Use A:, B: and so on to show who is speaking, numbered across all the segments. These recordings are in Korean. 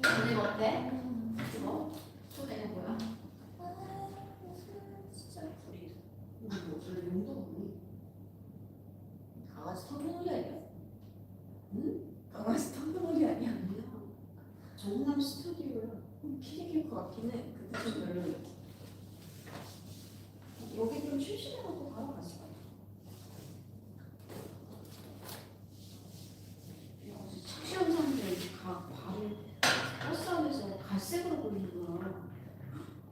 A: 선생님 어때? 이거 소리는 뭐야? 진짜 불이 원래 용도가 뭐니? 강아지 턱놀이 아니야? 응? 강아지 턱놀이 아니야? 아니야. 정남 스튜디오야. 키리킬 것 같긴 해. 근데 좀 별로야. 여기 좀 심심해갖고 가라 같이 가. 어제 착시한 사람들 발을 버스 안에서 갈색으로 보이는구나.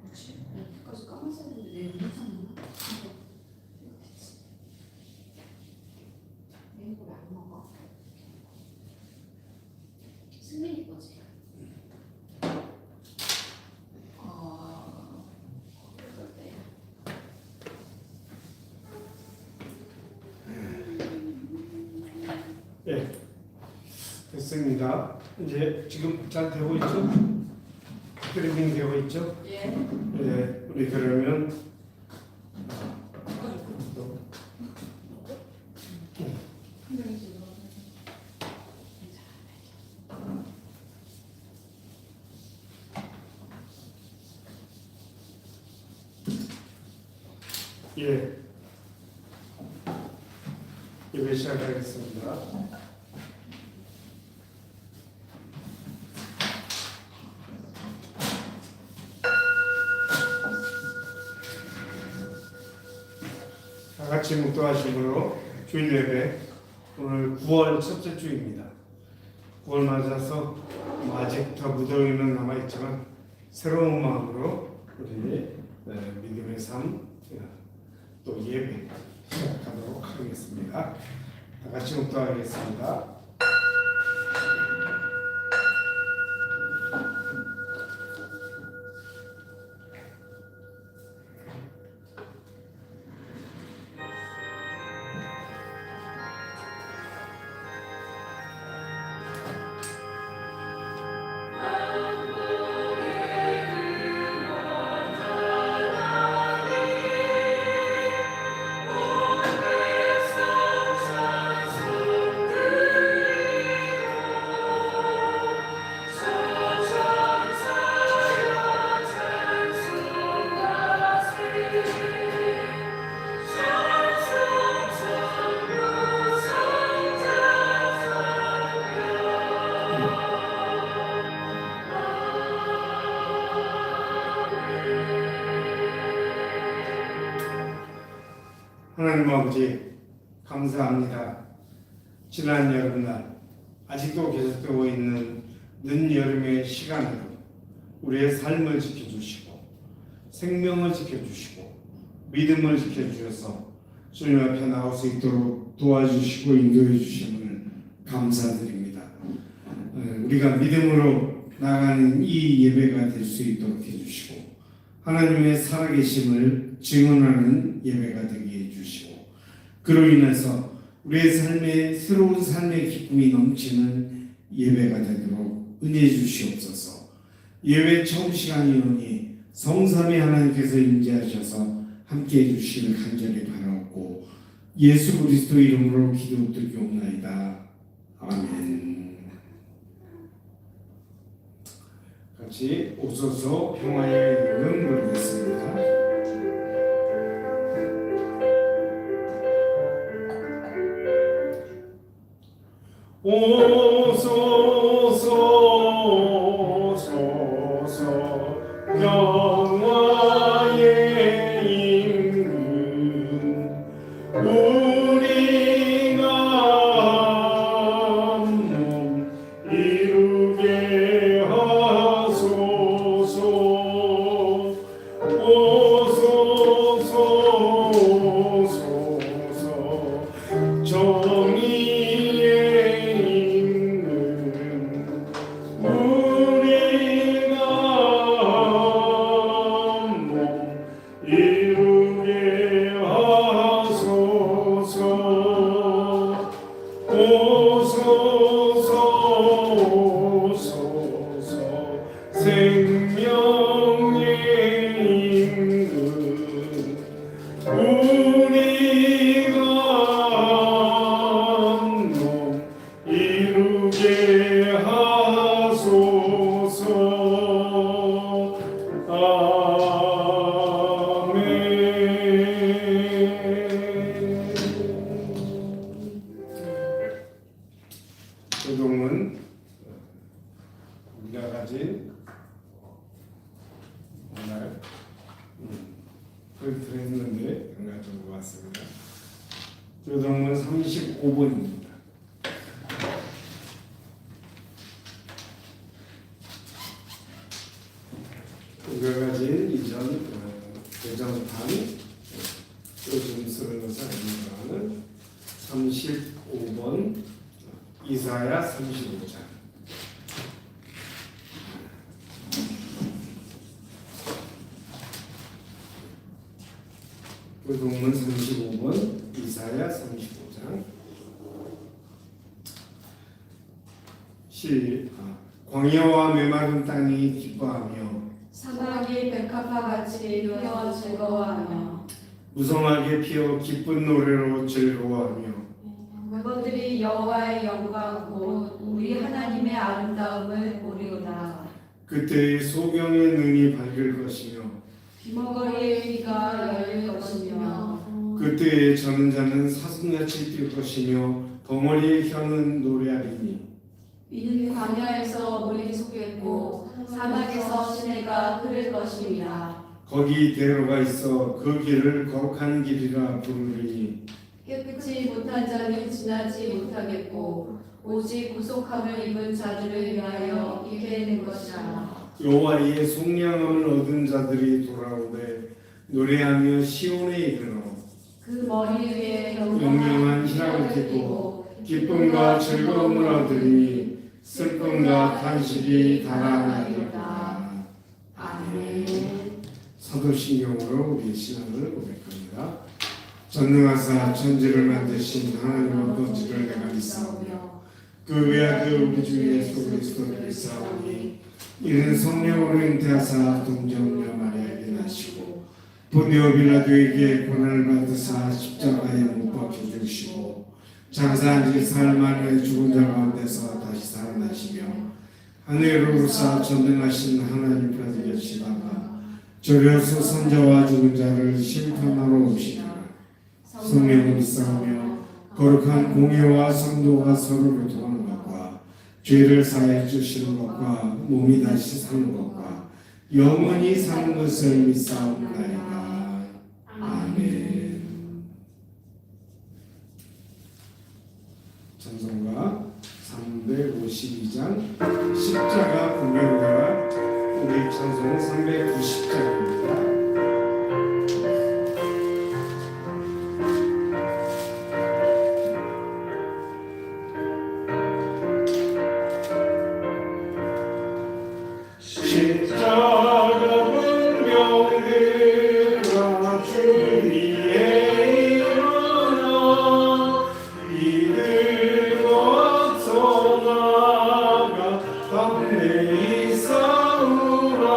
A: 뭐지? 여기까지 까만색인데 내 눈이 상하나? 내 이거 왜 안 먹어? 승민이 거지? 그럴 때.
B: 예, 됐습니다. 이제 지금 잘 되고 있죠? 스트리밍 되고 있죠?
A: 예.
B: 네, 우리 그러면 예, 예배 시작하겠습니다. 다 같이 묵도하심으로 주일 예배, 오늘 9월 첫째 주입니다. 9월 맞아서 아직 더 무더위는 남아있지만 새로운 마음으로 우리 믿음의 삶, 또 예배 시작하도록 하겠습니다. 다 같이 묵도하겠습니다. 하나님 아버지 감사합니다. 지난 여름날 아직도 계속되고 있는 늦여름의 시간으로 우리의 삶을 지켜주시고 생명을 지켜주시고 믿음을 지켜주셔서 주님 앞에 나올 수 있도록 도와주시고 인도해 주심을 감사드립니다. 우리가 믿음으로 나가는 이 예배가 될 수 있도록 해주시고 하나님의 살아계심을 증언하는 예배가 되게 해주시고 그로 인해서 우리의 삶에 새로운 삶의 기쁨이 넘치는 예배가 되도록 은혜해 주시옵소서. 예배 처음 시간이오니 성삼위 하나님께서 임재하셔서 함께해 주시길 간절히 바라옵고 예수 그리스도 이름으로 기도드리옵나이다. 아멘. 같이 오소서 평화의 이름 부르겠습니다. 오소서 오소서 평화의 임금 우리가 몸 이루게 하소서. 오소서 오소서 정의의 임금 우리가
C: 조동은 우리가 가진 오늘 프린트를 했는데 안 가져온 것 같습니다. 조동은 35번입니다. 우리가 가진 이전 대전판 요즘 쓰는 것을 아니라는 35번 이사야 35장 그 동문 35번 이사야 35장 광야와 메마른 땅이 기뻐하며
A: 사막이 백합화 같이 누워 즐거워하며
C: 무성하게 피어 기쁜 노래로 즐거워하며
A: 그것들이 여호와의 영광 곧 우리 하나님의 아름다움을 보리로다.
C: 그때의 소경의 눈이 밝을 것이며
A: 귀머거리의 귀가 열릴 것이며
C: 그때의 저는 자는 사슴같이 뛸 것이며 벙어리의 혀는 노래하리니
A: 이는 광야에서 물이 솟겠고 사막에서 시내가 흐를 것입니다.
C: 거기 대로가 있어 그 길을 거룩한 길이라 부르리니
A: 깨끗이 못한 자는 지나지 못하겠고 오직 구속함을 입은 자들을 위하여 있게 된 것이라.
C: 여호와의 속량함을 얻은 자들이 돌아오되 노래하며 시온에 이르러
A: 그 머리 위에
C: 영영한 희락을 띠고 기쁨과 즐거움을 얻으니 슬픔과 탄식이 달아나리로다.
A: 아멘.
C: 사도신경으로 우리 신앙을 고백합니다. 전능하사 천지를 만드신 하나님 아버지를 내가 믿사오며 그 외아들 우리 주 예수 그리스도를 믿사오니 이는 성령으로 잉태하사 동정녀 마리아에게 나시고 본디오 빌라도에게 고난을 받으사 십자가에 못 박혀 죽으시고 장사한 지 사흘 만에 죽은 자 가운데서 다시 살아나시며 하늘로 오르사 전능하신 하나님 편에 계시다가 저려서 선자와 죽은 자를 심판하러 오시리라. 성령을 믿사오며 거룩한 공예와 성도가 서로를 도하는 것과 죄를 사해 주시는 것과 몸이 다시 사는 것과 영원히 사는 것을 믿사옵나이다. 아멘. 찬송가 352장 십자가 구명가 우리 찬송 390장입니다.
B: 내 이사우라.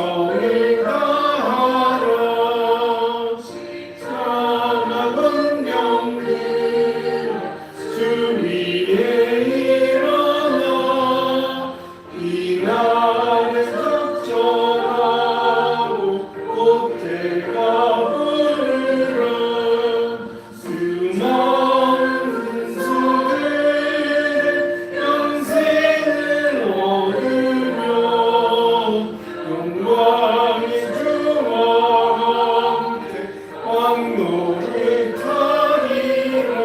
C: 충성을 다하라 사막은 명들어 주 위에 일어나 이 날에 적절하고 꽃대가 부르라 수많은 소들의 영생을 얻으며 영광의 주와 함께 왕노를 타리라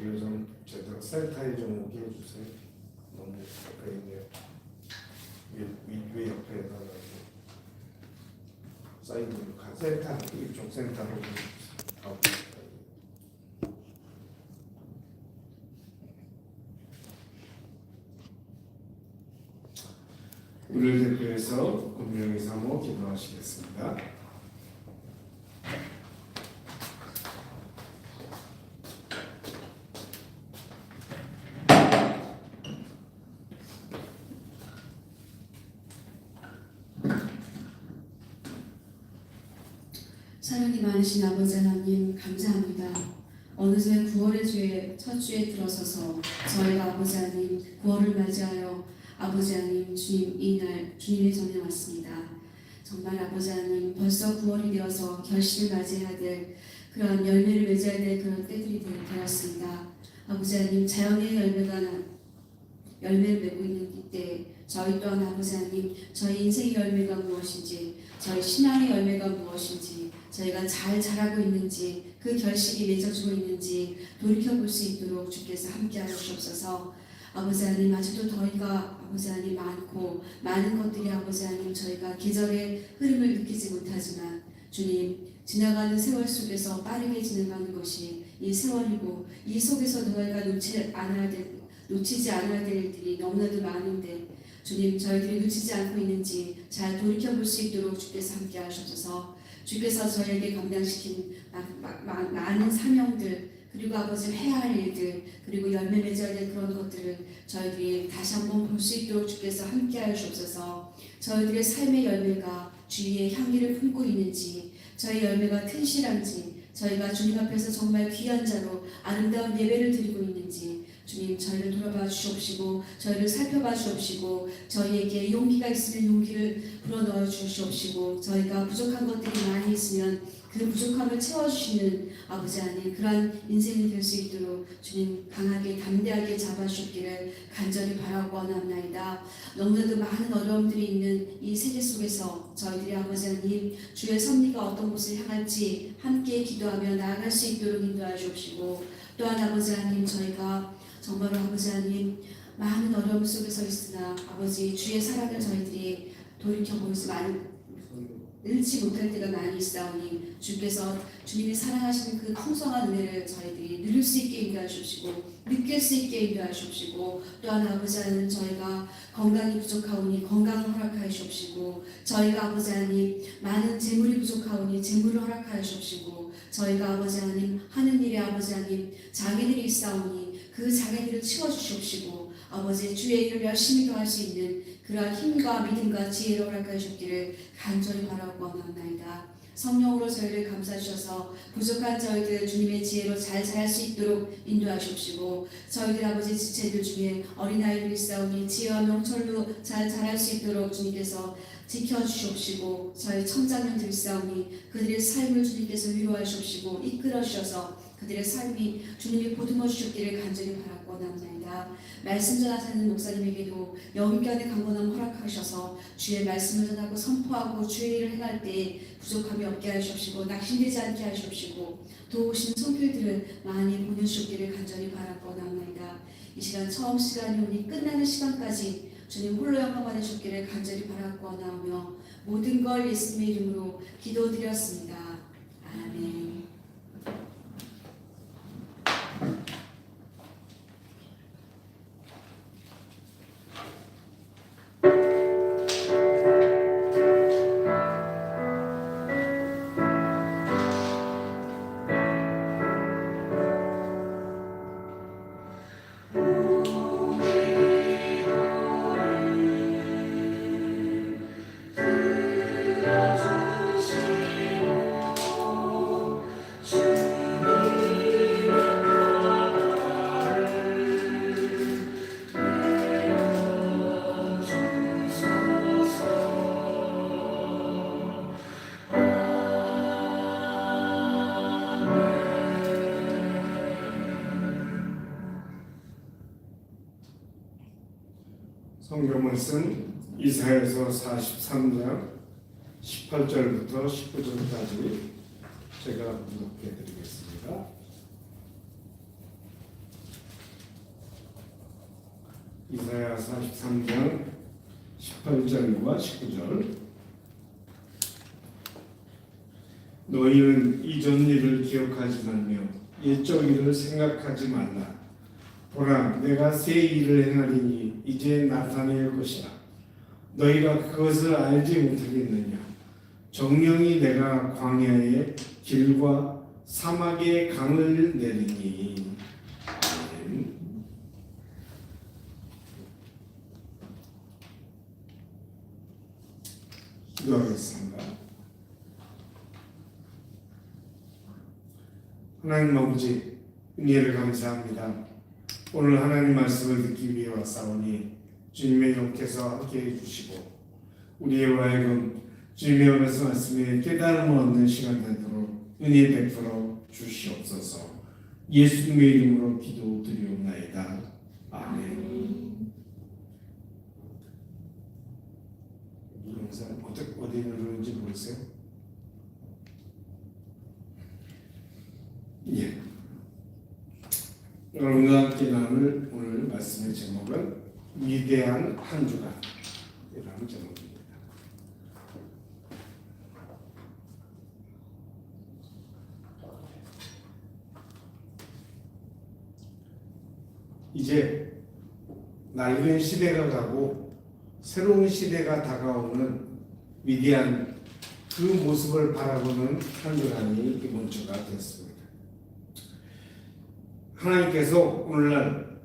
C: 이거 좀 제대로 센터에 좀 오게 해주세요. 너무 옆에 있네요. 왜 옆에다가 사이드로 센터 이쪽 센터로 가고 우리를 대표해서 운명의 사모 기도하시겠습니다.
A: 사랑이 많으신 아버지 하나님 감사합니다. 어느새 9월의 주에 첫 주에 들어서서 저희가 아버지 하나님 9월을 맞이하여 아버지 하나님 주님 이날 주님의 전에 왔습니다. 정말 아버지 하나님 벌써 9월이 되어서 결실을 맞이해야 될 그러한 열매를 맺어야 될 그런 때들이 되었습니다. 아버지 하나님 자연의 열매를 맺고 있는 이때 저희 또한 아버지 하나님 저희 인생의 열매가 무엇인지 저희 신앙의 열매가 무엇인지 저희가 잘 자라고 있는지 그 결실이 맺어지고 있는지 돌이켜볼 수 있도록 주께서 함께하여 주옵소서. 아버지 하나님 아직도 저희가 아버지 하나님 많고 많은 것들이 아버지 하나님 저희가 계절의 흐름을 느끼지 못하지만 주님 지나가는 세월 속에서 빠르게 지나가는 것이 이 세월이고 이 속에서 저희가 놓치지 않아야 될 일들이 너무나도 많은데 주님 저희들이 놓치지 않고 있는지 잘 돌이켜볼 수 있도록 주께서 함께 하셔서 주께서 저희에게 감당시킨 많은 사명들 그리고 아버지 해야 할 일들 그리고 열매 맺어야 될 그런 것들을 저희들이 다시 한번 볼 수 있도록 주께서 함께 하셔서 저희들의 삶의 열매가 주위의 향기를 품고 있는지 저희 열매가 튼실한지 저희가 주님 앞에서 정말 귀한 자로 아름다운 예배를 드리고 있는지 주님 저희를 돌아봐 주시옵시고 저희를 살펴봐 주옵시고 저희에게 용기가 있으면 용기를 불어넣어 주시옵시고 저희가 부족한 것들이 많이 있으면 그 부족함을 채워주시는 아버지 하나님 그러한 인생이 될 수 있도록 주님 강하게 담대하게 잡아주시기를 간절히 바라고 원합나이다. 너무나도 많은 어려움들이 있는 이 세계 속에서 저희들이 아버지 하나님 주의 섭리가 어떤 곳을 향할지 함께 기도하며 나아갈 수 있도록 인도하여 주옵시고 또한 아버지 하나님 저희가 정말로 아버지 하나님 많은 어려움 속에서 있으나 아버지 주의 사랑을 저희들이 돌이켜보지 잃지 못할 때가 많이 있사오니 주께서 주님이 사랑하시는 그 풍성한 은혜를 저희들이 누릴 수 있게 인도하여 주시고 느낄 수 있게 인도하여 주시고 또한 아버지 하나님 저희가 건강이 부족하오니 건강을 허락하여 주시고 저희가 아버지 하나님 많은 재물이 부족하오니 재물을 허락하여 주시고 저희가 아버지 하나님 하는 일에 아버지 하나님 장애들이 있사오니 그 장애들을 치워주시옵시고 아버지 주의 일을 열심히 더할 수 있는 그러한 힘과 믿음과 지혜를 허락하여 주기를 간절히 바라고 원합나이다. 성령으로 저희를 감싸주셔서 부족한 저희들 주님의 지혜로 잘 자랄 수 있도록 인도하시옵시고 저희들 아버지 지체들 중에 어린아이들이 있사오니 지혜와 명철로 잘 자랄 수 있도록 주님께서 지켜주시옵시고 저희 청장년들이 있사오니 그들의 삶을 주님께서 위로하시옵시고 이끌어주셔서 그들의 삶이 주님이 보듬어 주셨기를 간절히 바라고 원합나이다. 말씀 전하시는 목사님에게도 영육간의 강건함 허락하셔서 주의 말씀을 전하고 선포하고 주의 일을 행할 때 부족함이 없게 하시옵시고 낙심되지 않게 하시옵시고 도우신 손길들을 많이 보내주셨기를 간절히 바라고 원합나이다. 이 시간 처음 시간이 오니 끝나는 시간까지 주님 홀로 영광받아 주셨기를 간절히 바라고 원하오며 모든 걸 예수님의 이름으로 기도드렸습니다. 아멘.
C: 성경 말씀 이사야서 43장 18절부터 19절까지 제가 분석해 드리겠습니다. 이사야 43장 18절과 19절. 너희는 이전 일을 기억하지 말며 옛적 일을 생각하지 말라. 보라, 내가 새 일을 행하리니 이제 나타낼 것이라. 너희가 그것을 알지 못하겠느냐? 정령이 내가 광야의 길과 사막의 강을 내리니. 아멘. 기도하겠습니다. 하나님 아버지, 은혜를 감사합니다. 오늘 하나님 말씀을 듣기 위해 왔사오니 주님의 영께서 함께해 주시고 우리의 하여금 주님의 말씀에 깨달음을 얻는 시간 되도록 은혜 베풀어 주시옵소서. 예수님의 이름으로 기도드리옵나이다. 아멘. 이 영상 어디 누르는지 모르세요? 예. 여러분과 함께 나눌 오늘 말씀의 제목은 위대한 한 주간이라는 제목입니다. 이제 낡은 시대가 가고 새로운 시대가 다가오는 위대한 그 모습을 바라보는 한 주간이 이번 주가 되었습니다. 하나님께서 오늘날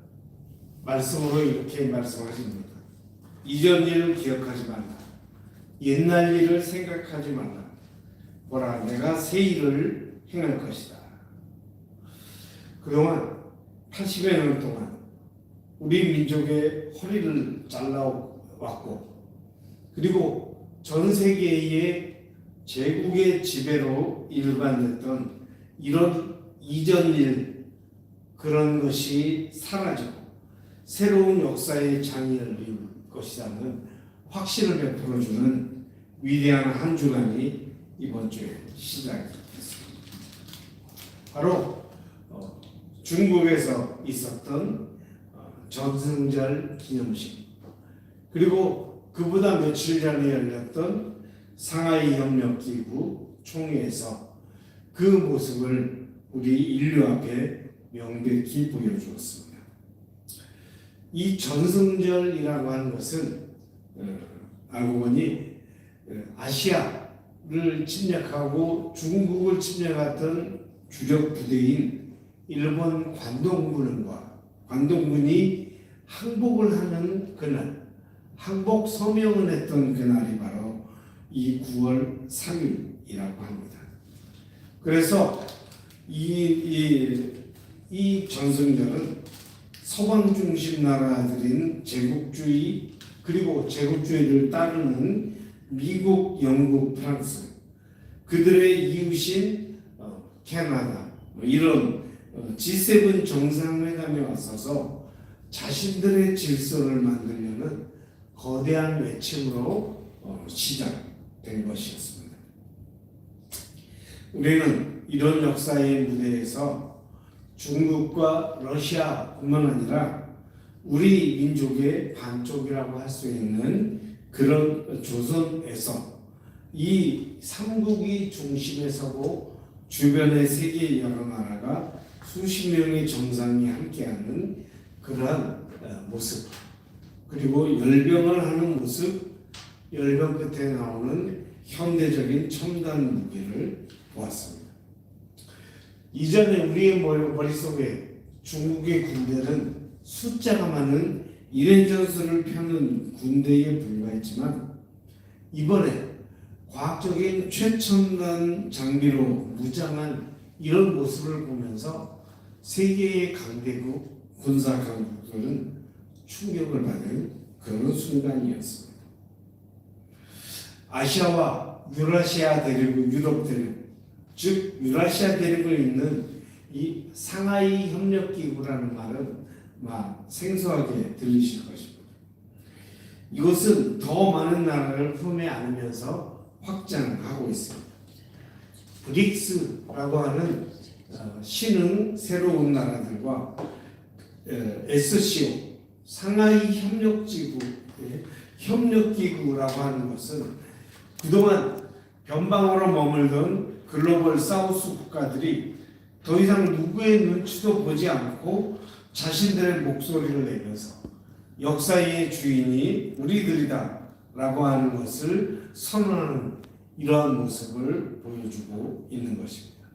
C: 말씀으로 이렇게 말씀하십니다. 이전 일을 기억하지 말라. 옛날 일을 생각하지 말라. 보라, 내가 새 일을 행할 것이다. 그동안 80여 년 동안 우리 민족의 허리를 잘라왔고 그리고 전 세계의 제국의 지배로 일관됐던 이런 이전 일, 그런 것이 사라지고 새로운 역사의 장이 열릴 것이라는 확신을 베풀어주는 위대한 한 주간이 이번 주에 시작이 됐습니다. 바로 중국에서 있었던 전승절 기념식, 그리고 그보다 며칠 전에 열렸던 상하이 협력기구 총회에서 그 모습을 우리 인류 앞에 명백히 보여주었습니다. 이 전승절이라고 하는 것은 알고 보니 아시아를 침략하고 중국을 침략했던 주력 부대인 일본 관동군이 항복을 하는 그날, 항복 서명을 했던 그날이 바로 이 9월 3일이라고 합니다. 그래서 이 전승절은 서방 중심 나라들인 제국주의, 그리고 제국주의를 따르는 미국, 영국, 프랑스, 그들의 이웃인 캐나다, 이런 G7 정상회담에 왔어서 자신들의 질서를 만들려는 거대한 외침으로 시작된 것이었습니다. 우리는 이런 역사의 무대에서 중국과 러시아뿐만 아니라 우리 민족의 반쪽이라고 할 수 있는 그런 조선에서 이 삼국이 중심에 서고 주변의 세계 여러 나라가 수십 명의 정상이 함께하는 그러한 모습, 그리고 열병을 하는 모습, 열병 끝에 나오는 현대적인 첨단 무기를 보았습니다. 이전에 우리의 머릿속에 중국의 군대는 숫자가 많은 일행전술을 펴는 군대에 불과했지만 이번에 과학적인 최첨단 장비로 무장한 이런 모습을 보면서 세계의 강대국, 군사 강국들은 충격을 받은 그런 순간이었습니다. 아시아와 유라시아 대륙, 유럽 대륙, 즉 유라시아 대륙을 잇는 이 상하이 협력기구라는 말은 생소하게 들리실 것입니다. 이것은 더 많은 나라를 품에 안으면서 확장하고 있습니다. 브릭스라고 하는 신흥 새로운 나라들과 SCO 상하이 협력기구라고 하는 것은 그동안 변방으로 머물던 글로벌 사우스 국가들이 더 이상 누구의 눈치도 보지 않고 자신들의 목소리를 내면서 역사의 주인이 우리들이다 라고 하는 것을 선언하는 이러한 모습을 보여주고 있는 것입니다.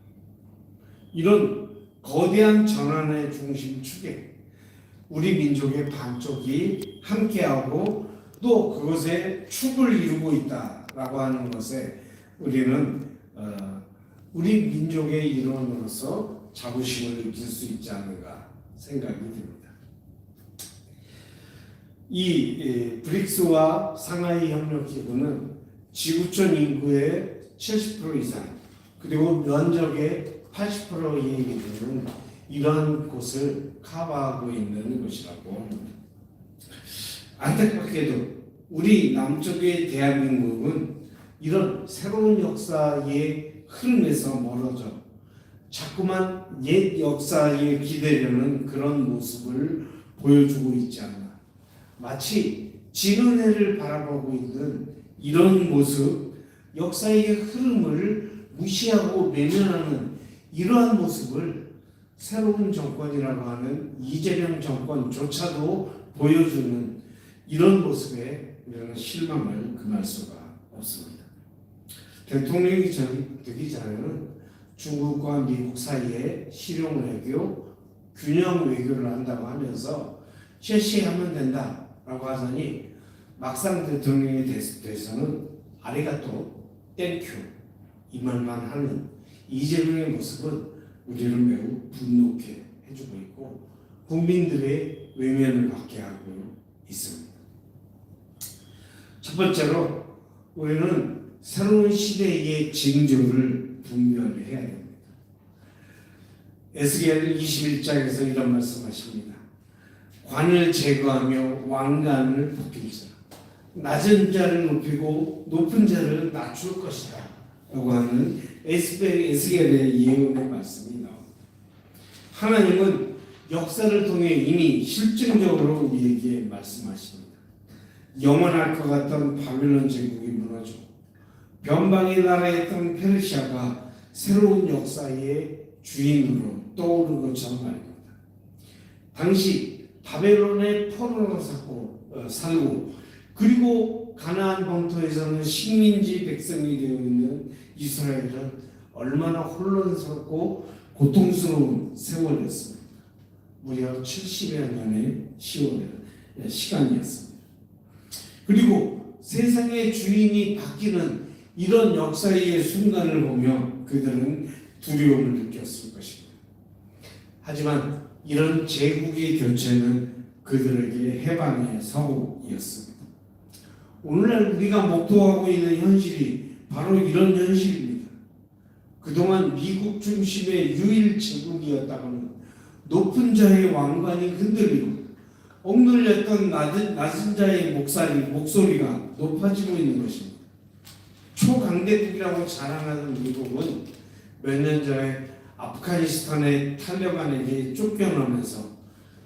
C: 이런 거대한 전환의 중심축에 우리 민족의 반쪽이 함께하고 또 그것에 축을 이루고 있다라고 하는 것에 우리는 우리 민족의 일원으로서 자부심을 느낄 수 있지 않는가 생각이 듭니다. 이 브릭스와 상하이 협력기구는 지구촌 인구의 70% 이상 그리고 면적의 80% 이익이 되는 이러한 곳을 커버하고 있는 것이라고 합니다. 안타깝게도 우리 남쪽의 대한민국은 이런 새로운 역사의 흐름에서 멀어져 자꾸만 옛 역사에 기대려는 그런 모습을 보여주고 있지 않나. 마치 지는 해를 바라보고 있는 이런 모습, 역사의 흐름을 무시하고 외면하는 이러한 모습을 새로운 정권이라고 하는 이재명 정권조차도 보여주는 이런 모습에 우리는 실망을 금할 수가 없습니다. 대통령이 되기 전에는 중국과 미국 사이에 실용 외교, 균형 외교를 한다고 하면서 실시하면 된다라고 하더니 막상 대통령이 돼서는 아리가또, 땡큐 이 말만 하는 이재명의 모습은 우리를 매우 분노케 해주고 있고 국민들의 외면을 받게 하고 있습니다. 첫 번째로 우리는 새로운 시대의 징조를 분별히 해야 됩니다. 에스겔 21장에서 이런 말씀하십니다. 관을 제거하며 왕관을 벗길자 낮은 자를 높이고 높은 자를 낮출 것이다 라고 하는 에스겔의 예언의 말씀이 나옵니다. 하나님은 역사를 통해 이미 실증적으로 우리에게 말씀하십니다. 영원할 것 같던 바빌론 제국이 무너지고 변방의 나라였던 페르시아가 새로운 역사의 주인으로 떠오른 것처럼 말입니다. 당시 바벨론의 포로로 살고 그리고 가나안 본토에서는 식민지 백성이 되어 있는 이스라엘은 얼마나 혼란스럽고 고통스러운 세월이었습니다. 무려 70여 년의 시간이었습니다. 그리고 세상의 주인이 바뀌는 이런 역사의 순간을 보며 그들은 두려움을 느꼈을 것입니다. 하지만 이런 제국의 교체는 그들에게 해방의 선곡이었습니다. 오늘날 우리가 목도하고 있는 현실이 바로 이런 현실입니다. 그동안 미국 중심의 유일 제국이었다가는 높은 자의 왕관이 흔들리고 억눌렸던 낮은 자의 목소리가 높아지고 있는 것입니다. 초강대국이라고 자랑하는 미국은 몇 년 전에 아프가니스탄의 탈레반에게 쫓겨나면서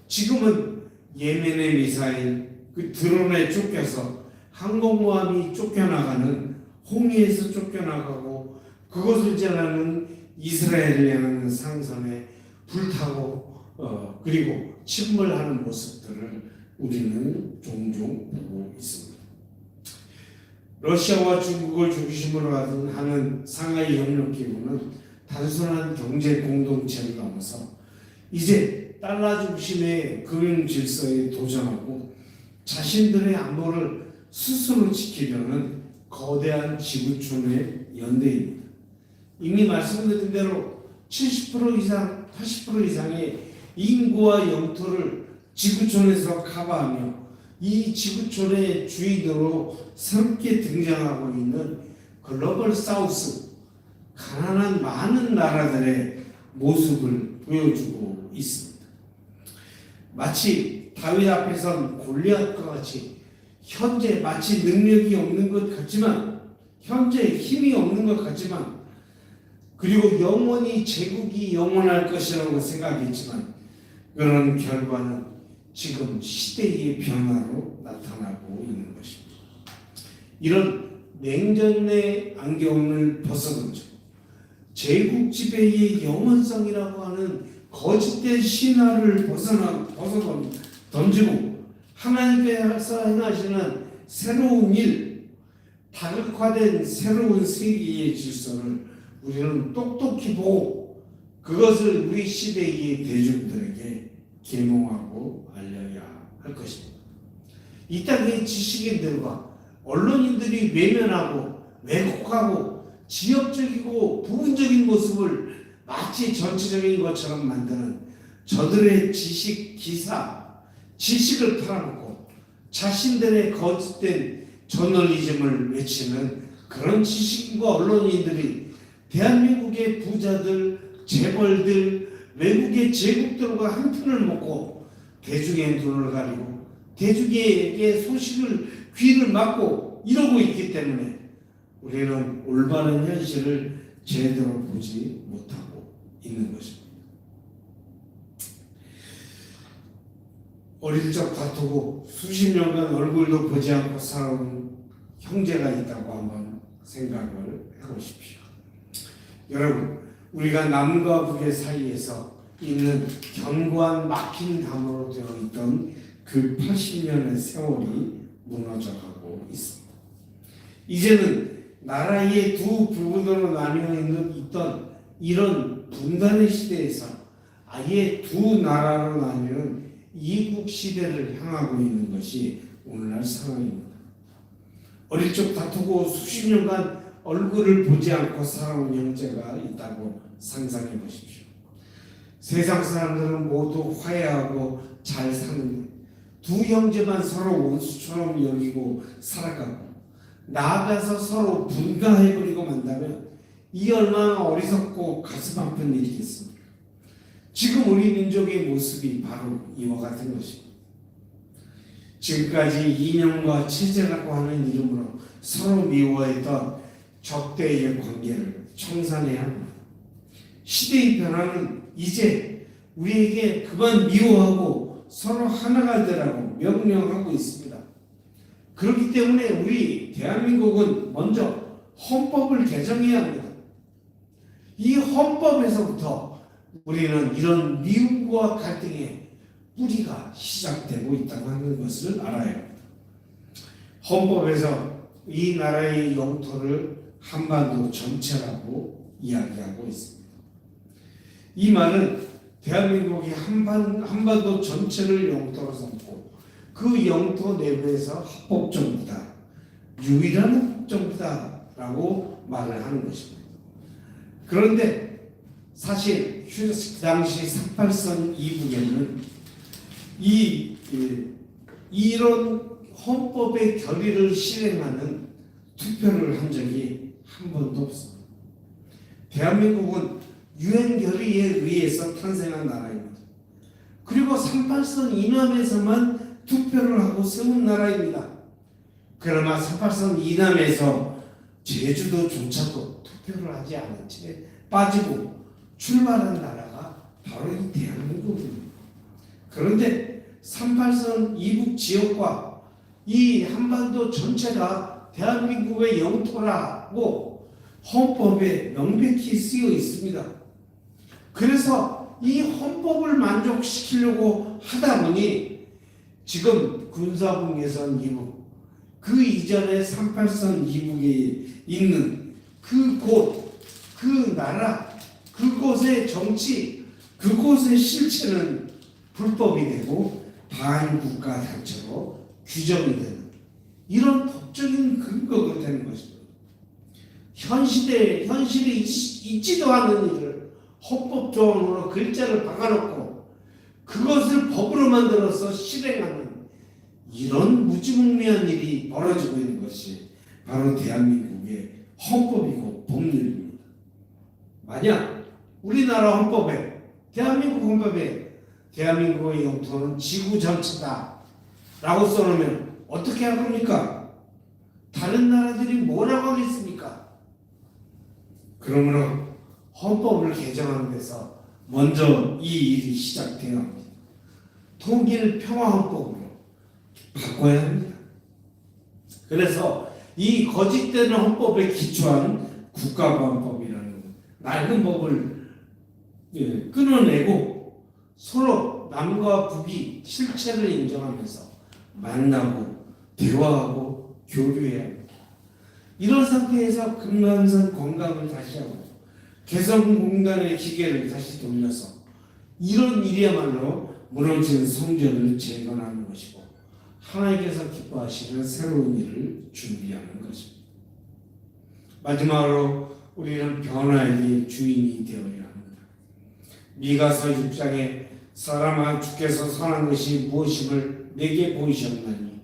C: 지금은 예멘의 미사일, 그 드론에 쫓겨서 항공모함이 쫓겨나가는 홍해에서 쫓겨나가고 그것을 지나는 이스라엘을 향하는 상선에 불타고 그리고 침몰하는 모습들을 우리는 종종 보고 있습니다. 러시아와 중국을 중심으로 하는 상하이 협력기구는 단순한 경제 공동체를 넘어서 이제 달러 중심의 금융 질서에 도전하고 자신들의 안보를 스스로 지키려는 거대한 지구촌의 연대입니다. 이미 말씀드린 대로 70% 이상, 80% 이상의 인구와 영토를 지구촌에서 커버하며 이 지구촌의 주인으로 새롭게 등장하고 있는 글로벌 사우스, 가난한 많은 나라들의 모습을 보여주고 있습니다. 마치 다윗 앞에선 골리앗과 같이 현재 마치 능력이 없는 것 같지만, 현재 힘이 없는 것 같지만, 그리고 영원히 제국이 영원할 것이라고 생각했지만, 그런 결과는 지금 시대의 변화로 나타나고 있는 것입니다. 이런 냉전의 안경을 벗어던져 제국 지배의 영원성이라고 하는 거짓된 신화를 던지고 하나님께서 행하시는 새로운 일, 다극화된 새로운 세계의 질서를 우리는 똑똑히 보고 그것을 우리 시대의 대중들에게 계몽하고 알려야 할 것입니다. 이 땅의 지식인들과 언론인들이 외면하고 왜곡하고 지역적이고 부분적인 모습을 마치 전체적인 것처럼 만드는 저들의 지식 기사, 지식을 팔아먹고 자신들의 거짓된 저널리즘을 외치는 그런 지식인과 언론인들이 대한민국의 부자들, 재벌들, 외국의 제국들과 한 편을 먹고 대중의 눈을 가리고 대중에게 소식을 귀를 막고 이러고 있기 때문에 우리는 올바른 현실을 제대로 보지 못하고 있는 것입니다. 어릴 적 다투고 수십 년간 얼굴도 보지 않고 살아온 형제가 있다고 한번 생각을 해보십시오. 여러분, 우리가 남과 북의 사이에서 있는 견고한 막힌 담으로 되어 있던 그 80년의 세월이 무너져가고 있습니다. 이제는 나라의 두 부분으로 나뉘어 있던 이런 분단의 시대에서 아예 두 나라로 나뉘는 이국 시대를 향하고 있는 것이 오늘날 상황입니다. 어릴 적 다투고 수십 년간 얼굴을 보지 않고 살아온 형제가 있다고 상상해 보십시오. 세상 사람들은 모두 화해하고 잘 사는데 두 형제만 서로 원수처럼 여기고 살아가고 나아가서 서로 분가해버리고 만다면 이 얼마나 어리석고 가슴 아픈 일이겠습니까? 지금 우리 민족의 모습이 바로 이와 같은 것입니다. 지금까지 이념과 체제라고 하는 이름으로 서로 미워했던 적대의 관계를 청산해야 합니다. 시대의 변화는 이제 우리에게 그만 미워하고 서로 하나가 되라고 명령하고 있습니다. 그렇기 때문에 우리 대한민국은 먼저 헌법을 개정해야 합니다. 이 헌법에서부터 우리는 이런 미움과 갈등의 뿌리가 시작되고 있다고 하는 것을 알아야 합니다. 헌법에서 이 나라의 영토를 한반도 전체라고 이야기하고 있습니다. 이 말은 대한민국이 한반도 전체를 영토로 삼고 그 영토 내부에서 합법정부다, 유일한 합법정부다라고 말을 하는 것입니다. 그런데 사실 그 당시 38선 이북에는 이런 헌법의 결의를 실행하는 투표를 한 적이 한 번도 없습니다. 대한민국은 유엔 결의에 의해서 탄생한 나라입니다. 그리고 38선 이남에서만 투표를 하고 세운 나라입니다. 그러나 38선 이남에서 제주도조차도 투표를 하지 않은 채 빠지고 출발한 나라가 바로 이 대한민국입니다. 그런데 38선 이북 지역과 이 한반도 전체가 대한민국의 영토라고 헌법에 명백히 쓰여 있습니다. 그래서 이 헌법을 만족시키려고 하다 보니 지금 군사분 예선 이북, 그 이전에 38선 이북에 있는 그곳, 그 나라, 그곳의 정치, 그곳의 실체는 불법이 되고 반국가 단체로 규정이 되는 이런 법적인 근거가 되는 것입니다. 현실이 있지도 않은 일을 헌법 조항으로 글자를 박아놓고 그것을 법으로 만들어서 실행하는 이런 무지몽매한 일이 벌어지고 있는 것이 바로 대한민국의 헌법이고 법률입니다. 만약 우리나라 헌법에, 대한민국 헌법에 대한민국의 영토는 지구 전체다 라고 써놓으면 어떻게 할 겁니까? 다른 나라들이 뭐라고 하겠습니까? 그러므로 헌법을 개정하는 데서 먼저 이 일이 시작되어야 합니다. 통일 평화헌법으로 바꿔야 합니다. 그래서 이 거짓되는 헌법에 기초한 국가보안법이라는 낡은 법을 끊어내고 서로 남과 북이 실체를 인정하면서 만나고 대화하고 교류해야 합니다. 이런 상태에서 금강산 건강을 다시 하고 개성공단의 기계를 다시 돌려서 이런 일이야말로 무너진 성전을 재건하는 것이고 하나님께서 기뻐하시는 새로운 일을 준비하는 것입니다. 마지막으로 우리는 변화의 주인이 되어야 합니다. 미가서 6장에 사람아 주께서 선한 것이 무엇임을 내게 보이셨나니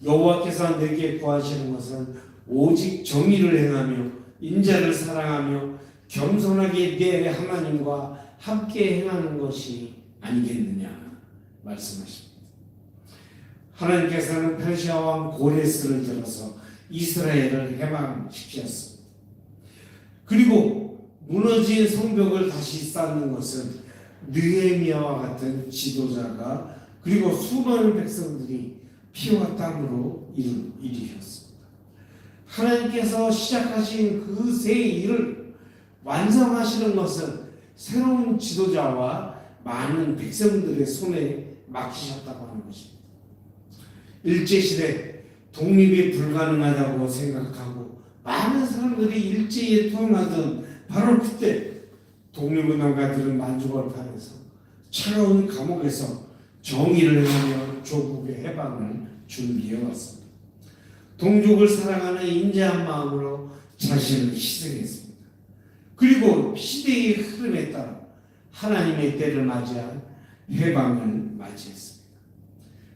C: 여호와께서 내게 구하시는 것은 오직 정의를 행하며 인자를 사랑하며 겸손하게 내 하나님과 함께 행하는 것이 아니겠느냐 말씀하십니다. 하나님께서는 페르시아 왕 고레스를 들어서 이스라엘을 해방시켰습니다. 그리고 무너진 성벽을 다시 쌓는 것은 느헤미야와 같은 지도자가 그리고 수많은 백성들이 피와 땀으로 이룬 일이었습니다. 하나님께서 시작하신 그 새 일을 완성하시는 것은 새로운 지도자와 많은 백성들의 손에 맡기셨다고 하는 것입니다. 일제시대 독립이 불가능하다고 생각하고 많은 사람들이 일제에 투항하던 바로 그때 독립운동가들은 만주벌판에서 차가운 감옥에서 정의를 행하며 조국의 해방을 준비해왔습니다. 동족을 사랑하는 인자한 마음으로 자신을 희생했습니다. 그리고 시대의 흐름에 따라 하나님의 때를 맞이한 해방을 맞이했습니다.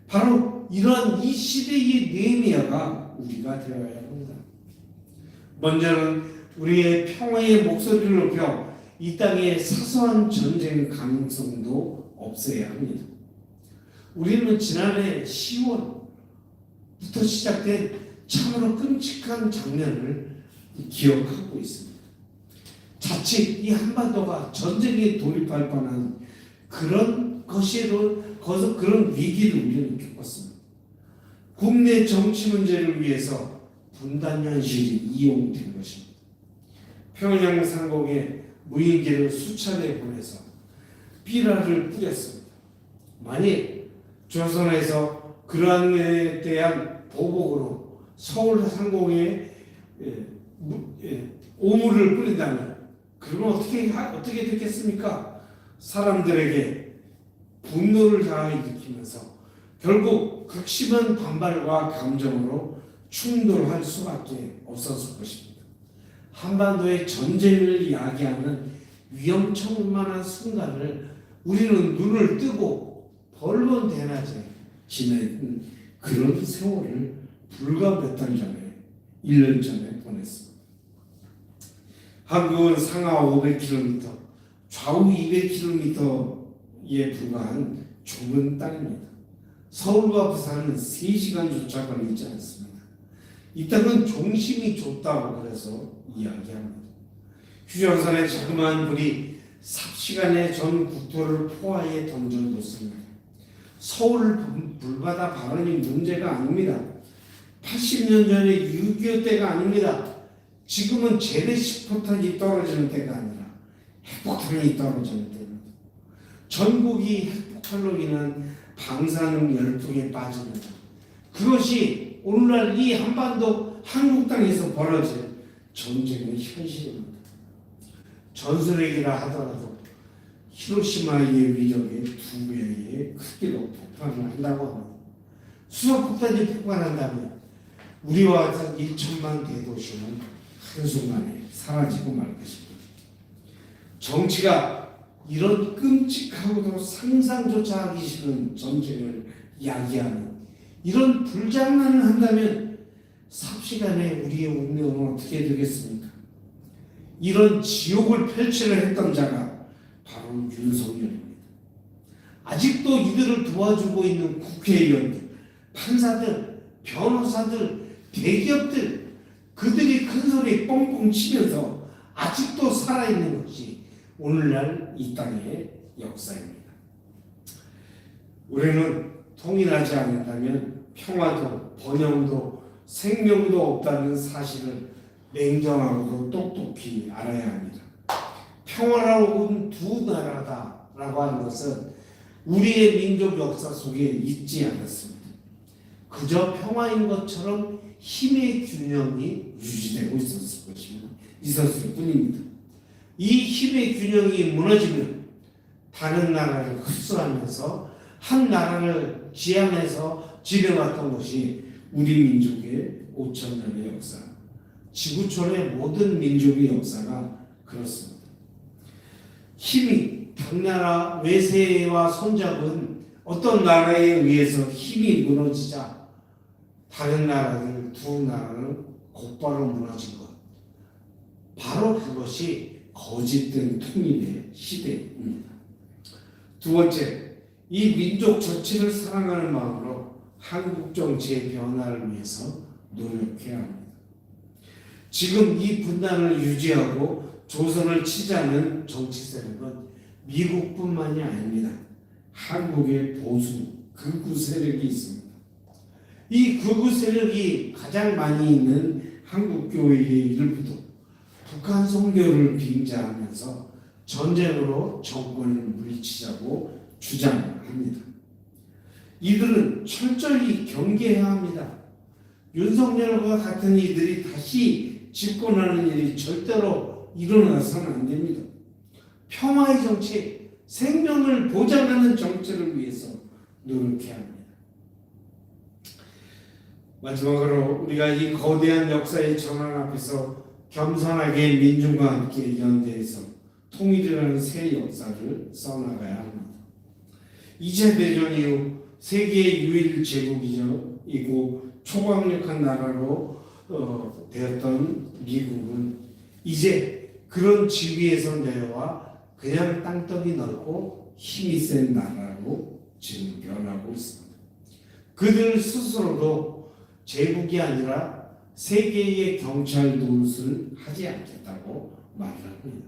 C: 바로 이러한 이 시대의 느헤미야가 우리가 되어야 합니다. 먼저는 우리의 평화의 목소리를 높여 이 땅의 사소한 전쟁 가능성도 없애야 합니다. 우리는 지난해 10월부터 시작된 참으로 끔찍한 장면을 기억하고 있습니다. 자칫 이 한반도가 전쟁에 돌입할 뻔한 그런 그런 위기를 우리는 겪었습니다. 국내 정치 문제를 위해서 분단 현실이 이용된 것입니다. 평양 상공에 무인기를 수차례 보내서 비라를 뿌렸습니다. 만약 조선에서 그러한 데 대한 보복으로 서울 상공에 오물을 뿌린다면 그러면 어떻게 됐겠습니까? 사람들에게 분노를 일으키면서 결국 극심한 반발과 감정으로 충돌할 수밖에 없었을 것입니다. 한반도의 전쟁을 이야기하는 위험천만한 순간을 우리는 눈을 뜨고 벌건 대낮에 지낸 그런 세월을 불과 몇 달 전에 1년 전에 보냈습니다. 한국은 상하 500km, 좌우 200km에 불과한 좁은 땅입니다. 서울과 부산은 3시간조차 걸리지 않습니다. 이 땅은 중심이 좁다고 그래서 이야기합니다. 휴전선의 자그마한 불이 삽시간에 전 국토를 포화에 던져놓습니다. 서울 불바다 발언이 문제가 아닙니다. 80년 전에 6.25 때가 아닙니다. 지금은 재래식폭탄이 떨어지는 때가 아니라 핵폭탄이 떨어지는 때입니다. 전국이 핵폭탄로 인한 방사능 열풍에 빠집니다. 그것이 오늘날 이 한반도 한국 땅에서 벌어질 전쟁의 현실입니다. 전술핵이라 하더라도 히로시마의 위력의 2배의 크기로 폭발을 한다고 합니다. 수소폭탄이 폭발한다면 우리와 같은 1천만 대도시는 한순간에 사라지고 말 것입니다. 정치가 이런 끔찍하고도 상상조차 하기 싫은 전쟁을 이야기하는 이런 불장난을 한다면 삽시간에 우리의 운명은 어떻게 되겠습니까? 이런 지옥을 펼치려 했던 자가 바로 윤석열입니다. 아직도 이들을 도와주고 있는 국회의원들, 판사들 변호사들, 대기업들 그들이 큰 소리 뻥뻥 치면서 아직도 살아있는 것이 오늘날 이 땅의 역사입니다. 우리는 통일하지 않는다면 평화도 번영도 생명도 없다는 사실을 냉정하고도 똑똑히 알아야 합니다. 평화로운 두 나라다라고 하는 것은 우리의 민족 역사 속에 있지 않았습니다. 그저 평화인 것처럼 힘의 균형이 유지되고 있었을 뿐입니다. 이 힘의 균형이 무너지면 다른 나라를 흡수하면서 한 나라를 지향해서 지려왔던 것이 우리 민족의 5,000년의 역사, 지구촌의 모든 민족의 역사가 그렇습니다. 힘이 당나라 외세와 손잡은 어떤 나라에 의해서 힘이 무너지자 다른 나라들 두 나라는 곧바로 무너진 것, 바로 그것이 거짓된 통일의 시대입니다. 두 번째, 이 민족 전체를 사랑하는 마음으로 한국 정치의 변화를 위해서 노력해야 합니다. 지금 이 분단을 유지하고 조선을 치자는 정치 세력은 미국뿐만이 아닙니다. 한국의 보수 극우 세력이 있습니다. 이 극우 세력이 가장 많이 있는 한국교회의 일부도 북한 선교를 빙자하면서 전쟁으로 정권을 물리치자고 주장합니다. 이들은 철저히 경계해야 합니다. 윤석열과 같은 이들이 다시 집권하는 일이 절대로 일어나서는 안 됩니다. 평화의 정치, 생명을 보장하는 정치를 위해서 노력해야 합니다. 마지막으로 우리가 이 거대한 역사의 전환 앞에서 겸손하게 민중과 함께 연대해서 통일이라는 새 역사를 써나가야 합니다. 2차 대전 이후 세계의 유일 제국이고 초강력한 나라로 되었던 미국은 이제 그런 지위에서 내려와 그냥 땅덩이 넓고 힘이 센 나라로 지금 변하고 있습니다. 그들 스스로도 제국이 아니라 세계의 경찰 노릇을 하지 않겠다고 말을 합니다.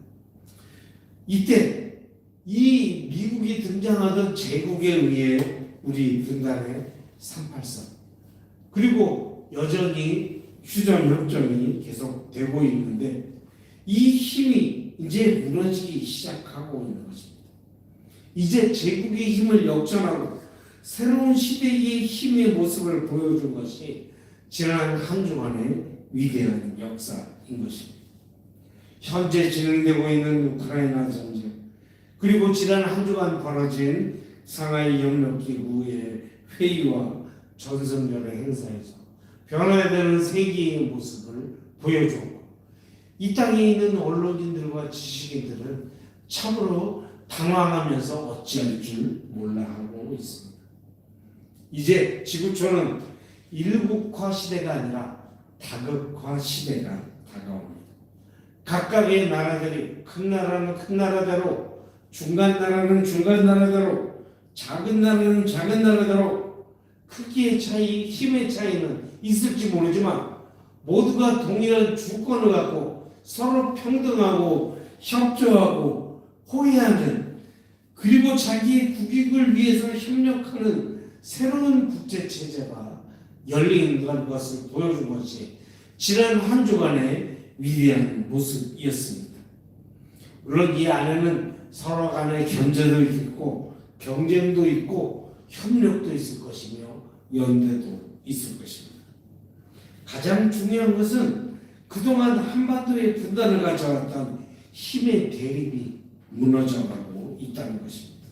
C: 이때 이 미국이 등장하던 제국에 의해 우리 분단의 3.8선 그리고 여전히 휴전협정이 계속되고 있는데 이 힘이 이제 무너지기 시작하고 있는 것입니다. 이제 제국의 힘을 역전하고 새로운 시대의 힘의 모습을 보여준 것이 지난 한 주간의 위대한 역사인 것입니다. 현재 진행되고 있는 우크라이나 전쟁 그리고 지난 한 주간 벌어진 상하이 협력기구의 회의와 전선열의 행사에서 변화해야 되는 세계의 모습을 보여주고 이 땅에 있는 언론인들과 지식인들은 참으로 당황하면서 어찌할 줄 몰라 하고 있습니다. 이제 지구촌은 일국화 시대가 아니라 다극화 시대가 다가옵니다. 각각의 나라들이 큰 나라는 큰 나라대로 중간 나라는 중간 나라대로 작은 나라는 작은 나라대로 크기의 차이, 힘의 차이는 있을지 모르지만 모두가 동일한 주권을 갖고 서로 평등하고 협조하고 호의하는 그리고 자기의 국익을 위해서 협력하는 새로운 국제체제가 열린 것을 보여준 것이 지난 한 주간의 위대한 모습이었습니다. 물론 이 안에는 서로 간의 견제도 있고 경쟁도 있고 협력도 있을 것이며 연대도 있을 것입니다. 가장 중요한 것은 그동안 한반도의 분단을 가져왔던 힘의 대립이 무너져가고 있다는 것입니다.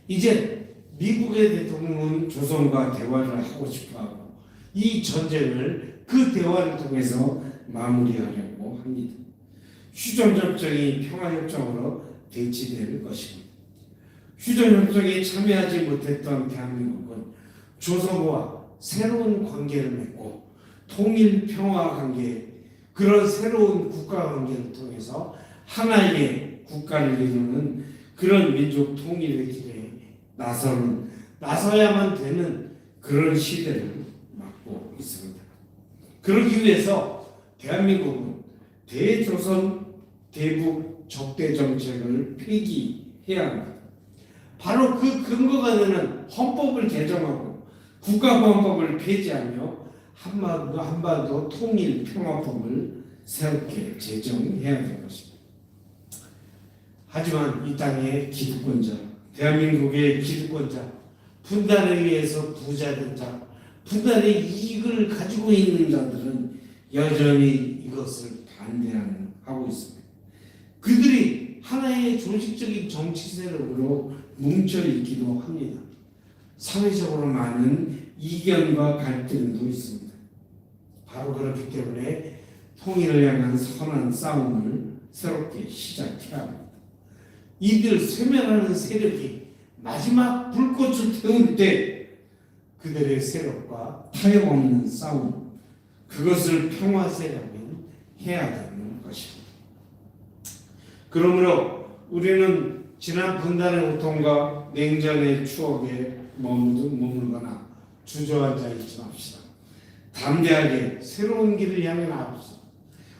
C: 이제 미국의 대통령은 조선과 대화를 하고 싶어하고 이 전쟁을 그 대화를 통해서 마무리하려고 합니다. 휴전협정이 평화협정으로 대치될 것입니다. 휴전협정에 참여하지 못했던 대한민국은 조선과 새로운 관계를 맺고 통일 평화 관계 그런 새로운 국가 관계를 통해서 하나의 국가를 이루는 그런 민족 통일의 길에 나서야만 되는 그런 시대를 맞고 있습니다. 그러기 위해서 대한민국은 대조선 대북 적대 정책을 폐기해야 합니다. 바로 그 근거가 되는 헌법을 개정하고 국가보안법을 폐지하며 한반도 통일 평화법을 새롭게 제정해야 될 것입니다. 하지만 이 땅의 기득권자, 대한민국의 기득권자, 분단에 의해서 부자된 자, 분단의 이익을 가지고 있는 자들은 여전히 이것을 반대하고 있습니다. 그들이 하나의 조직적인 정치 세력으로 뭉쳐 있기도 합니다. 사회적으로 많은 이견과 갈등도 있습니다. 바로 그렇기 때문에 통일을 향한 선한 싸움을 새롭게 시작해야 합니다. 이들 쇠멸하는 세력이 마지막 불꽃을 태울 때 그들의 세력과 타협없는 싸움, 그것을 평화세력은 해야 되는 것입니다. 그러므로 우리는 지난 분단의 고통과 냉전의 추억에 머물거나 주저앉아 있지 맙시다. 담대하게 새로운 길을 향해 나갑시다.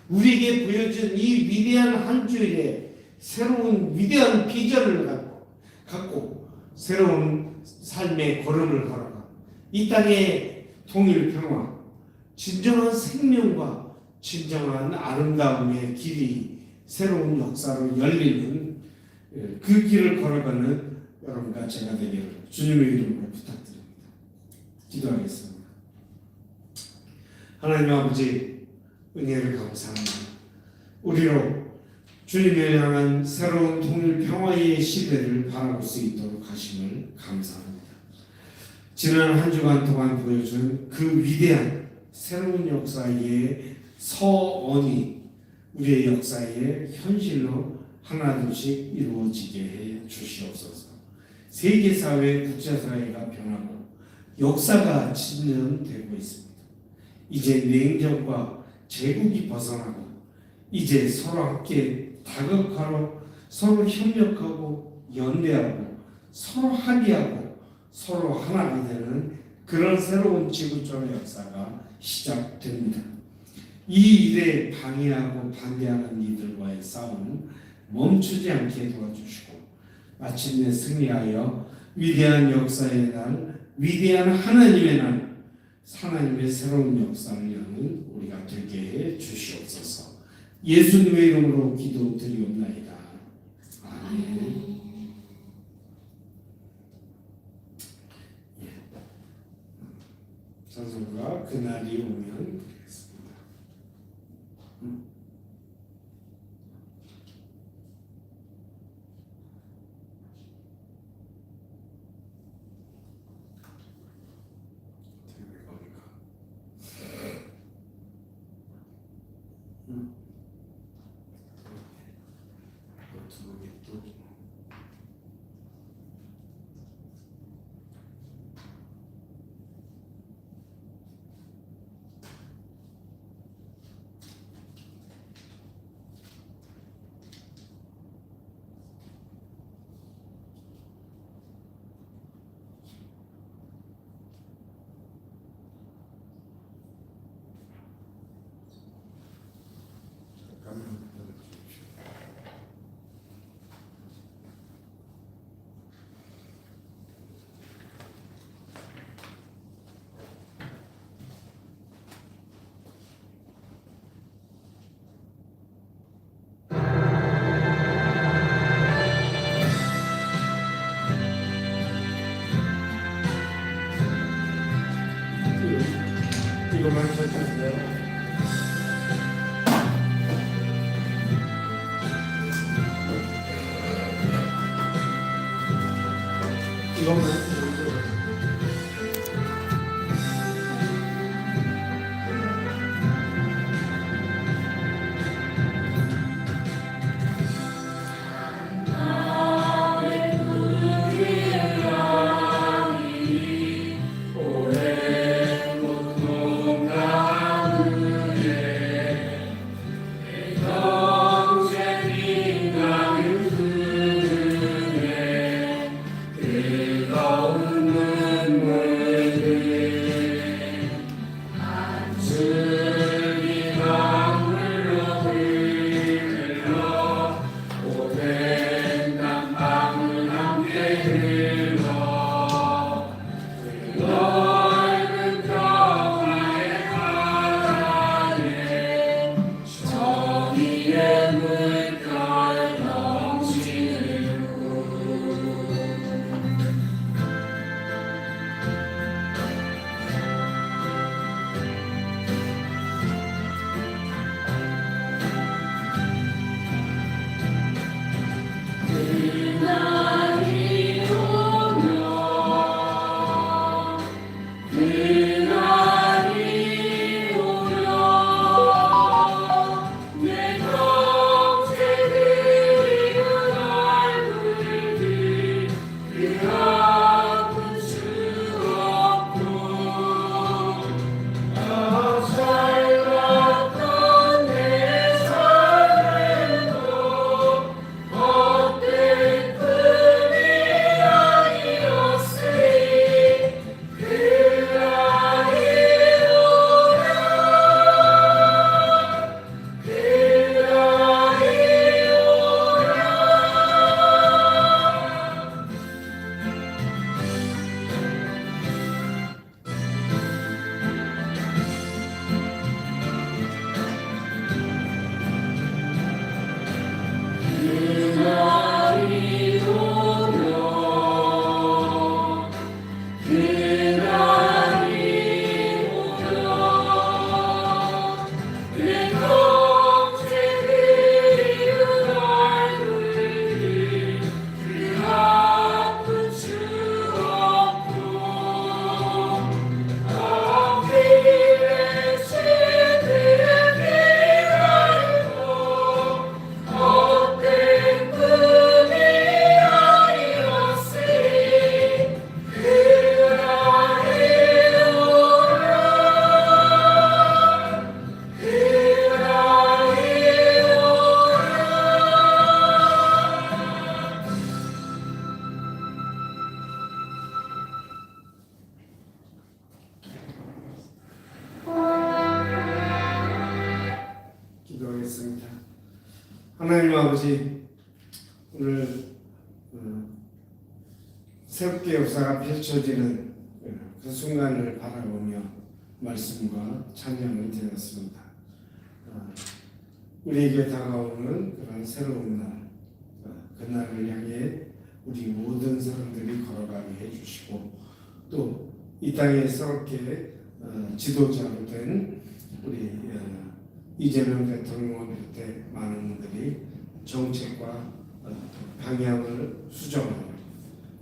C: 우리에게 보여준 이 위대한 한 주일에 새로운 위대한 비전을 갖고 새로운 삶의 걸음을 걸어가 이 땅의 통일 평화, 진정한 생명과 진정한 아름다움의 길이 새로운 역사로 열리는 그 길을 걸어가는 여러분과 제가 되기를 주님의 이름으로 부탁드립니다. 기도하겠습니다. 하나님 아버지, 은혜를 감사합니다. 우리로 주님을 향한 새로운 통일 평화의 시대를 바라볼 수 있도록 하심을 감사합니다. 지난 한 주간 동안 보여준 그 위대한 새로운 역사의 서언이 우리의 역사의 현실로 하나둘씩 이루어지게 해 주시옵소서. 세계사회, 국제사회가 변하고 역사가 진전되고 있습니다. 이제 냉전과 제국이 벗어나고 이제 서로 함께 다각화로 서로 협력하고 연대하고 서로 합의하고 서로 하나가 되는 그런 새로운 지구촌의 역사가 시작됩니다. 이 일에 방해하고 반대하는 이들과의 싸움은 멈추지 않게 도와주시고 마침내 승리하여 위대한 역사의 날, 위대한 하나님의 날, 하나님의 새로운 역사를 여는 우리가 되게 해 주시옵소서. 예수님의 이름으로 기도드리옵나이다. 아멘. 찬송가 그날이 오면 되겠습니다. 이것만 설명해주세요. 이것만
B: 오랜 고통 가운데
C: 하나님 아버지, 오늘 새롭게 역사가 펼쳐지는 그 순간을 바라보며 말씀과 찬양을 드렸습니다. 우리에게 다가오는 그런 새로운 날, 그날을 향해 우리 모든 사람들이 걸어가게 해주시고, 또 이 땅에 새롭게 지도자로 된 우리 이재명 대통령을 비롯해 많은 분들이 정책과 방향을 수정하고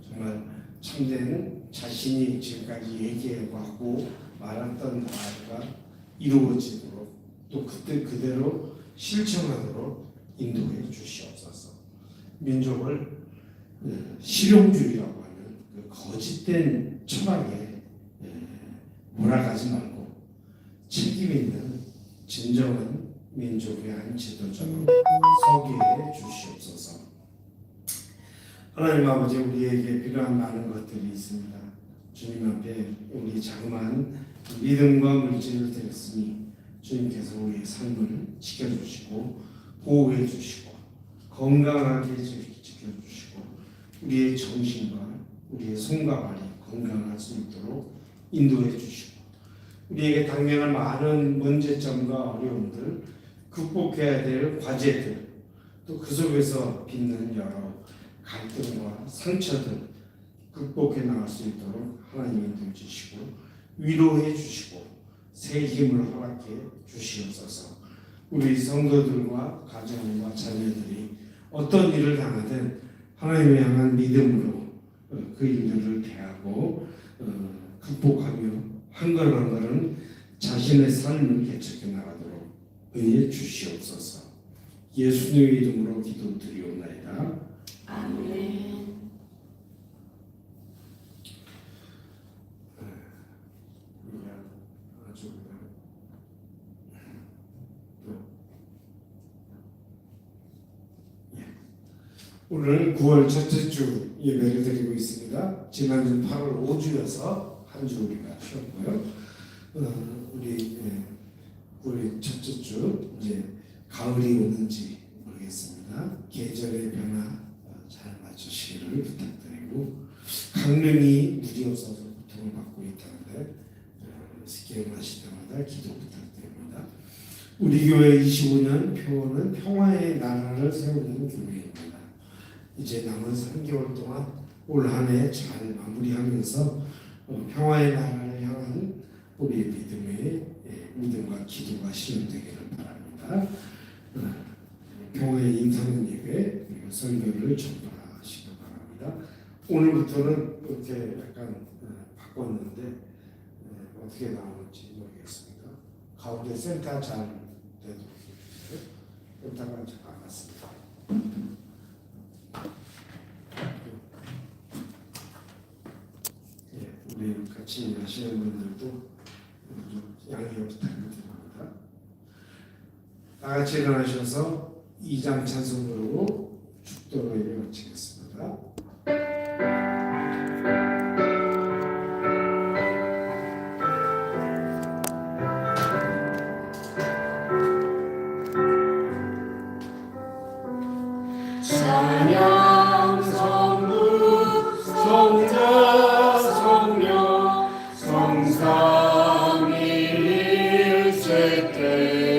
C: 정말 참된 자신이 지금까지 얘기하고 말했던 나라가 이루어지도록, 또 그때 그대로 실천하도록 인도해 주시옵소서. 민족을 실용주의라고 하는 그 거짓된 철학에 몰아가지 말고 책임 있는 진정한 민족의 한 지도자로 서게 주시옵소서. 하나님 아버지, 우리에게 필요한 많은 것들이 있습니다. 주님 앞에 우리 자그마한 믿음과 물질을 드렸으니 주님께서 우리의 삶을 지켜주시고 보호해 주시고 건강하게 지켜주시고 우리의 정신과 우리의 손과 발이 건강할 수 있도록 인도해 주시고 우리에게 당면할 많은 문제점과 어려움들, 극복해야 될 과제들, 또 그 속에서 빚는 여러 갈등과 상처들 극복해 나갈 수 있도록 하나님이 인도해 주시고 위로해 주시고 새 힘을 허락해 주시옵소서. 우리 성도들과 가정과 자녀들이 어떤 일을 당하든 하나님을 향한 믿음으로 그 일들을 대하고 극복하며 한 걸음 한 걸음 자신의 삶을 개척해 나가도록 은혜 주시옵소서. 예수님의 이름으로 기도드리옵나이다.
A: 아멘.
C: 오늘은 9월 첫째 주 예배를 드리고 있습니다. 지난주 8월 5주여서 한 주 우리가 쉬었고요. 우리 9월 첫째 주 이제 가을이 오는지 모르겠습니다. 계절의 변화 잘 맞추시기를 부탁드리고, 강릉이 물이 없어서 고통을 받고 있다는데 기억나실 때마다 기도 부탁드립니다. 우리 교회 25년 표어는 평화의 나라를 세우는 교회입니다. 이제 남은 3개월 동안 올 한 해 잘 마무리하면서 평화의 나라를 향한 우리의 믿음과 기도가 실현되기를 바랍니다. 교회 인사는 예배 그리고 설교를 전파하시기 바랍니다. 오늘부터는 이렇게 약간 바꿨는데 어떻게 나오는지 모르겠습니다. 가운데 센터 잘 되도록 해주세요. 센터가 잘 안 왔습니다. 우리 같이 일하시는 분들도 좀 양해 부탁드립니다. 다 같이 일어나셔서 2장 찬송 부르고 축도로 예배 마치겠습니다.
B: 찬양 성부 성자 성령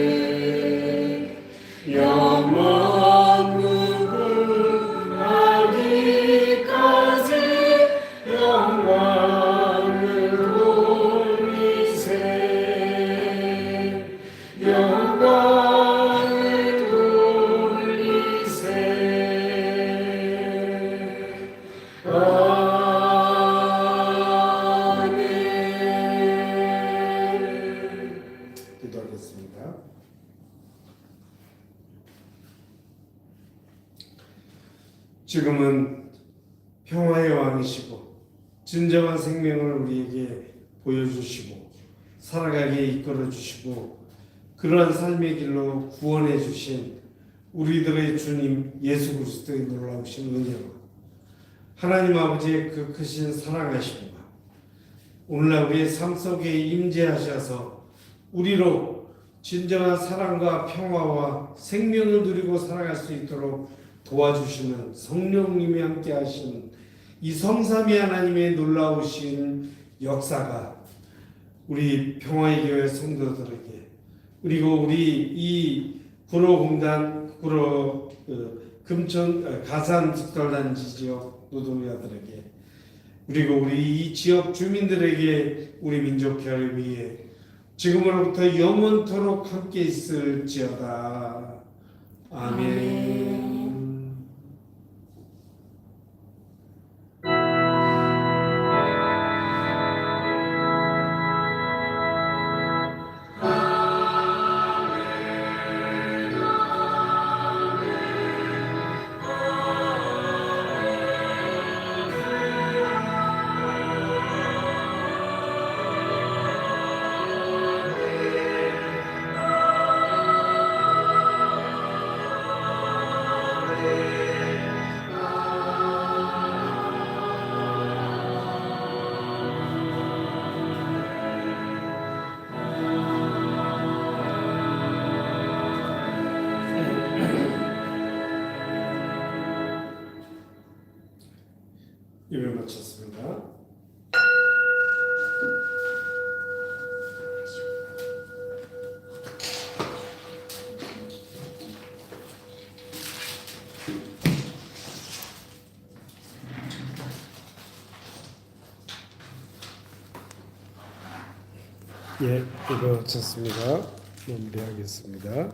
B: 성삼위일체때 영원 무궁하기까지 영광을 돌리세 영광을 돌리세.
C: 기도하겠습니다. 지금은 평화의 왕이시고 진정한 생명을 우리에게 보여주시고 살아가게 이끌어 주시고 그러한 삶의 길로 구원해 주신 우리들의 주님 예수 그리스도의 놀라우신 은혜와 하나님 아버지의 그 크신 사랑하심과 오늘날 우리의 삶 속에 임재하셔서 우리로
D: 진정한 사랑과 평화와 생명을 누리고 살아갈 수 있도록 도와주시는 성령님이 함께 하신 이 성삼위 하나님의 놀라우신 역사가 우리 평화의 교회 성도들에게, 그리고 우리 이 구로공단 금천 가산 특별단지 지역 노동자들에게, 그리고 우리 이 지역 주민들에게 우리 민족 결의에 지금으로부터 영원토록 함께 있을지어다. 아멘. 예배 마쳤습니다. 예, 예배 마쳤습니다. 마무리하겠습니다.